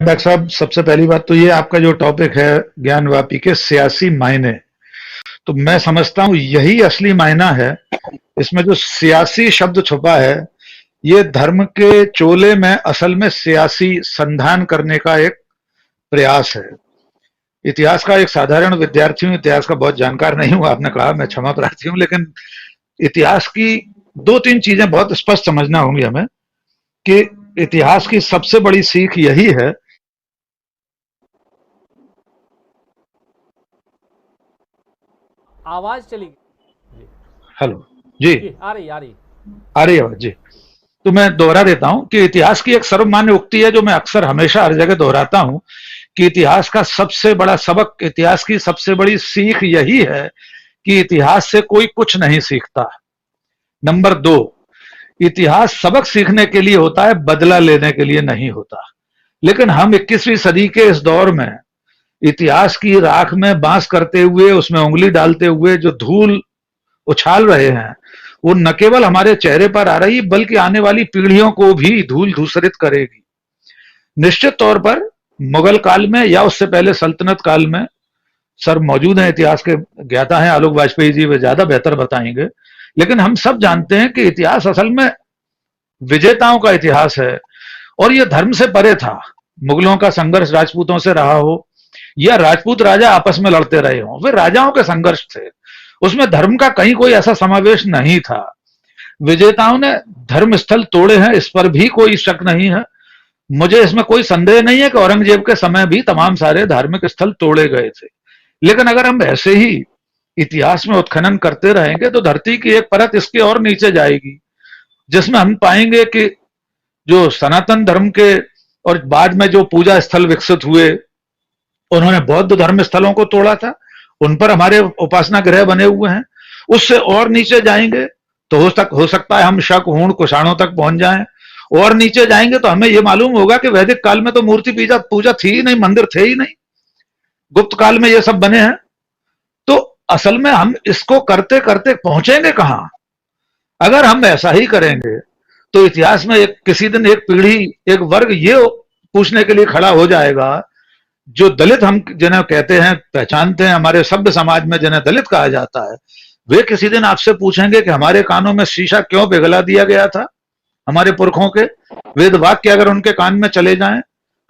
Doctor साहब, सबसे पहली बात तो ये आपका जो टॉपिक है ज्ञानवापी के सियासी मायने, तो मैं समझता हूँ यही असली मायना है। इसमें जो सियासी शब्द छुपा है, ये धर्म के चोले में असल में सियासी संधान करने का एक प्रयास है। इतिहास का एक साधारण विद्यार्थी हूँ, इतिहास का बहुत जानकार नहीं हूँ, आपने कहा, मैं क्षमा प्रार्थी हूँ, लेकिन इतिहास की दो तीन चीजें बहुत स्पष्ट समझना होंगी हमें कि इतिहास की सबसे बड़ी सीख यही है। आवाज चली गई। हेलो जी, जी आ रही आ रही है जी। तो मैं दोहरा देता हूं कि इतिहास की एक सर्वमान्य उक्ति है जो मैं अक्सर हमेशा हर जगह दोहराता हूं कि इतिहास का सबसे बड़ा सबक, इतिहास की सबसे बड़ी सीख यही है कि इतिहास से कोई कुछ नहीं सीखता। नंबर दो, इतिहास सबक सीखने के लिए होता है, बदला लेने के लिए नहीं होता। लेकिन हम 21वीं सदी के इस दौर में इतिहास की राख में बांस करते हुए, उसमें उंगली डालते हुए जो धूल उछाल रहे हैं, वो न केवल हमारे चेहरे पर आ रही बल्कि आने वाली पीढ़ियों को भी धूल धूसरित करेगी। निश्चित तौर पर मुगल काल में या उससे पहले सल्तनत काल में, सर मौजूद हैं, इतिहास के ज्ञाता हैं आलोक वाजपेयी जी, वे ज्यादा बेहतर बताएंगे, लेकिन हम सब जानते हैं कि इतिहास असल में विजेताओं का इतिहास है और यह धर्म से परे था। मुगलों का संघर्ष राजपूतों से रहा हो या राजपूत राजा आपस में लड़ते रहे हों, वे राजाओं के संघर्ष थे, उसमें धर्म का कहीं कोई ऐसा समावेश नहीं था। विजेताओं ने धर्म स्थल तोड़े हैं, इस पर भी कोई शक नहीं है। मुझे इसमें कोई संदेह नहीं है कि औरंगजेब के समय भी तमाम सारे धार्मिक स्थल तोड़े गए थे। लेकिन अगर हम ऐसे ही इतिहास में उत्खनन करते रहेंगे तो धरती की एक परत इसके और नीचे जाएगी, जिसमें हम पाएंगे कि जो सनातन धर्म के और बाद में जो पूजा स्थल विकसित हुए, उन्होंने बौद्ध धर्म स्थलों को तोड़ा था, उन पर हमारे उपासना गृह बने हुए हैं। उससे और नीचे जाएंगे तो हो सकता है हम शक, हूण, कुषाणों तक पहुंच जाएं। और नीचे जाएंगे तो हमें यह मालूम होगा कि वैदिक काल में तो मूर्ति पूजा पूजा थी ही नहीं, मंदिर थे ही नहीं, गुप्त काल में ये सब बने हैं। तो असल में हम इसको करते करते पहुंचेंगे कहां? अगर हम ऐसा ही करेंगे तो इतिहास में एक किसी दिन एक पीढ़ी, एक वर्ग ये पूछने के लिए खड़ा हो जाएगा, जो दलित हम जिन्हें कहते हैं, पहचानते हैं हमारे सभ्य समाज में जिन्हें दलित कहा जाता है, वे किसी दिन आपसे पूछेंगे कि हमारे कानों में शीशा क्यों पिघला दिया गया था। हमारे पुरखों के वेद वाक्य अगर उनके कान में चले जाएं,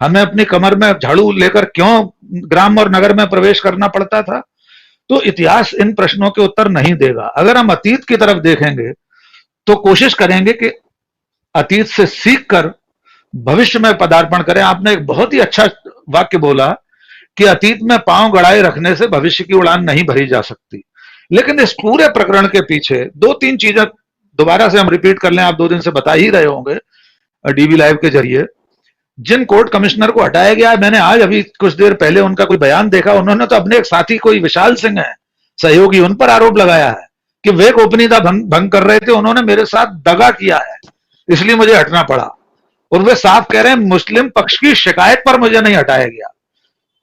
हमें अपनी कमर में झाड़ू लेकर क्यों ग्राम और नगर में प्रवेश करना पड़ता था। तो इतिहास इन प्रश्नों के उत्तर नहीं देगा। अगर हम अतीत की तरफ देखेंगे तो कोशिश करेंगे कि अतीत से सीख कर भविष्य में पदार्पण करें। आपने एक बहुत ही अच्छा वाक्य बोला कि अतीत में पांव गड़ाए रखने से भविष्य की उड़ान नहीं भरी जा सकती। लेकिन इस पूरे प्रकरण के पीछे दो तीन चीजें दोबारा से हम रिपीट कर लें, आप 2 दिन से बता ही रहे होंगे डीवी लाइव के जरिए। जिन कोर्ट कमिश्नर को हटाया गया, मैंने आज अभी कुछ देर पहले उनका कोई बयान देखा, उन्होंने तो अपने एक साथी, कोई विशाल सिंह है सहयोगी, उन पर आरोप लगाया है कि वे गोपनीयता भंग कर रहे थे, उन्होंने मेरे साथ दगा किया है, इसलिए मुझे हटना पड़ा। और वे साफ कह रहे हैं मुस्लिम पक्ष की शिकायत पर मुझे नहीं हटाया गया।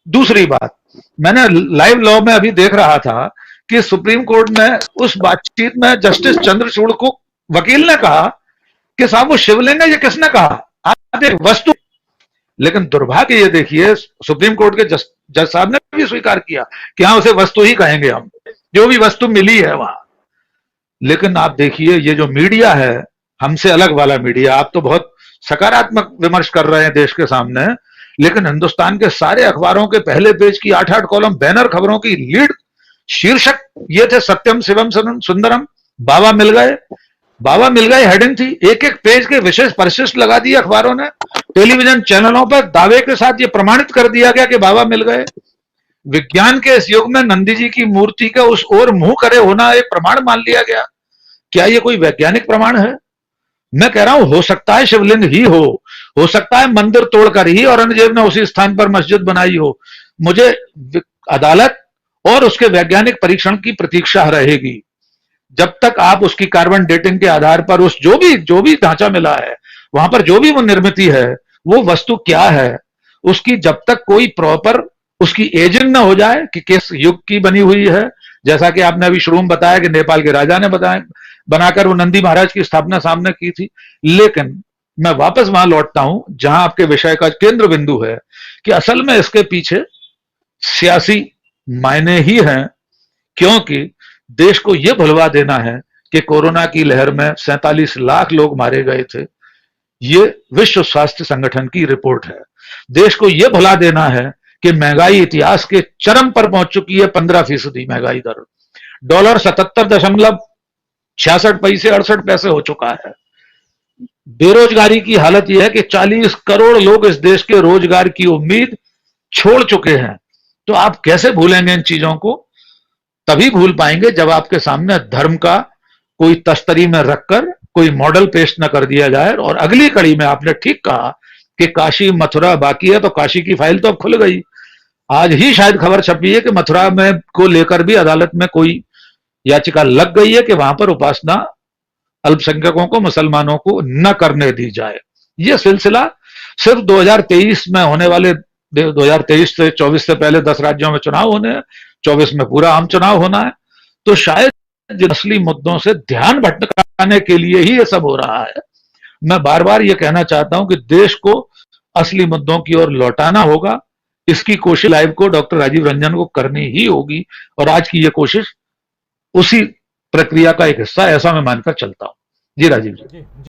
दूसरी बात, मैंने लाइव लॉ में अभी देख रहा था कि सुप्रीम कोर्ट में उस बातचीत में जस्टिस चंद्रचूड़ को वकील ने कहा कि साहब वो शिवलिंग है, ये किसने कहा, आप एक वस्तु। लेकिन दुर्भाग्य ये देखिए, सुप्रीम कोर्ट के जज साहब ने भी स्वीकार किया कि हाँ, उसे वस्तु ही कहेंगे हम, जो भी वस्तु मिली है वहां। लेकिन आप देखिए ये जो मीडिया है, हमसे अलग वाला मीडिया, आप तो बहुत सकारात्मक विमर्श कर रहे हैं देश के सामने, लेकिन हिंदुस्तान के सारे अखबारों के पहले पेज की 8-8 कॉलम बैनर खबरों की लीड शीर्षक ये थे, सत्यम शिवम सुंदरम, बाबा मिल गए, बाबा मिल गए हेडिंग थी। एक एक पेज के विशेष परिशिष्ट लगा दिए अखबारों ने। टेलीविजन चैनलों पर दावे के साथ ये प्रमाणित कर दिया गया कि बाबा मिल गए। विज्ञान के इस युग में नंदी जी की मूर्ति का उस ओर मुंह करे होना एक प्रमाण मान लिया गया। क्या ये कोई वैज्ञानिक प्रमाण है? मैं कह रहा हूं, हो सकता है शिवलिंग ही हो सकता है मंदिर तोड़कर ही औरंगजेब ने उसी स्थान पर मस्जिद बनाई हो। मुझे अदालत और उसके वैज्ञानिक परीक्षण की प्रतीक्षा रहेगी। जब तक आप उसकी कार्बन डेटिंग के आधार पर उस जो भी ढांचा मिला है, वहां पर जो भी वो निर्मित है, वो वस्तु क्या है, उसकी जब तक कोई प्रॉपर उसकी एजिंग ना हो जाए कि किस युग की बनी हुई है, जैसा कि आपने अभी शुरू में बताया कि नेपाल के राजा ने बनाकर वो नंदी महाराज की स्थापना सामने की थी। लेकिन मैं वापस वहां लौटता हूं जहां आपके विषय का केंद्र बिंदु है कि असल में इसके पीछे सियासी मायने ही हैं, क्योंकि देश को यह भुलवा देना है कि कोरोना की लहर में 47 लाख लोग मारे गए थे। ये विश्व स्वास्थ्य संगठन की रिपोर्ट है। देश को यह भुला देना है कि महंगाई इतिहास के चरम पर पहुंच चुकी है, 15% महंगाई दर। डॉलर 77.66 68 पैसे हो चुका है। बेरोजगारी की हालत यह है कि 40 करोड़ लोग इस देश के रोजगार की उम्मीद छोड़ चुके हैं। तो आप कैसे भूलेंगे इन चीजों को? तभी भूल पाएंगे जब आपके सामने धर्म का कोई तश्तरी में रखकर कोई मॉडल पेश न कर दिया जाए। और अगली कड़ी में आपने ठीक कहा कि काशी मथुरा बाकी है, तो काशी की फाइल तो अब खुल गई। आज ही शायद खबर छपी है कि मथुरा में को लेकर भी अदालत में कोई याचिका लग गई है कि वहां पर उपासना अल्पसंख्यकों को, मुसलमानों को न करने दी जाए। यह सिलसिला सिर्फ 2023 में होने वाले, 2023 से 24 से पहले 10 राज्यों में चुनाव होने हैं, 24 में पूरा आम चुनाव होना है। तो शायद असली मुद्दों से ध्यान भटकाने के लिए ही यह सब हो रहा है। मैं बार बार यह कहना चाहता हूं कि देश को असली मुद्दों की ओर लौटाना होगा। इसकी कोशिश लाइव को डॉक्टर राजीव रंजन को करनी ही होगी, और आज की यह कोशिश उसी प्रक्रिया का एक हिस्सा, ऐसा मैं मानकर चलता हूं। जी राजीव जी। जी।